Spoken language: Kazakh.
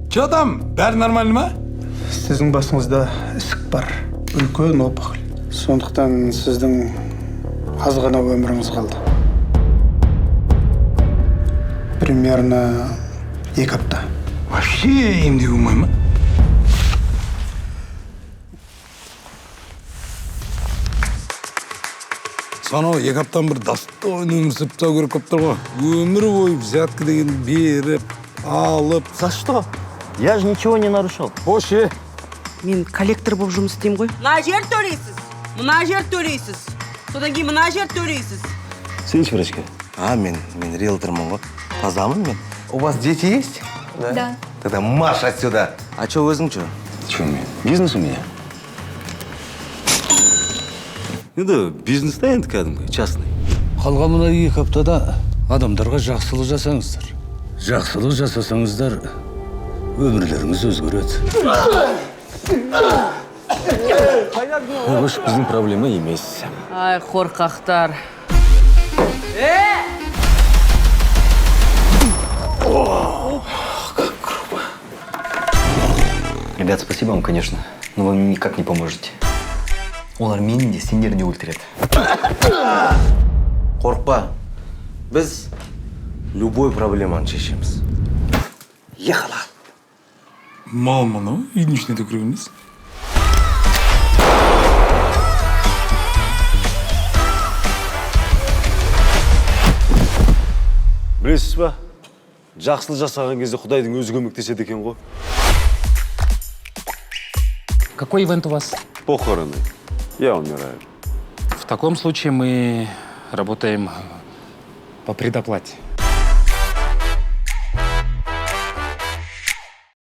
Че там, бәрі нормально ма? Сіздің басыңызда ісік бар, үлкен опықыл. Сондықтан сіздің аз ғана өміріңіз қалды. Примерно 2 апта. Вообще емдеуге болмай ма? Санау 2 аптан бір достойный өмір сүріп тастау керек болып тұр ғой. Өмір бойы взятка деген беріп, алып. За что? Я же ничего не нарушал. Вообще. Мен коллектор болып жұмыс істеймін ғой. Мына жер төлейсіз, мына жер төлейсіз. Содан кейін мына жер төлейсіз. Сенші, врачка? Мен риэлтормын ғой. Тазамын мен. У вас дети есть? Да. Тогда марш отсюда. А че өзің че? Че, бизнес у меня? Енді бизнес-та енді кәдімгі, частный. Қалған мына 2 аптада адамдарға жақсылық жасаңыздар. Жақсылық жасасаңыздар, өмірлеріңіз өзгереді. Бұл біздің проблема емес. Ай, қорқақтар. Ребят, спасибо вам, конечно, но вы мне никак не поможете. Олар мені де, сендер де өлтіреді. Қорқпа. Біз любой проблеманы шешеміз. Ехала. Мал мұны, үйдің ішіне де кірген емес. Білесіз ба? Жақсылық жасаған кезде Құдайдың өзі көмектеседі екен ғой. Какой ивент у вас? Похороны. Я умираю. В таком случае мы работаем по предоплате.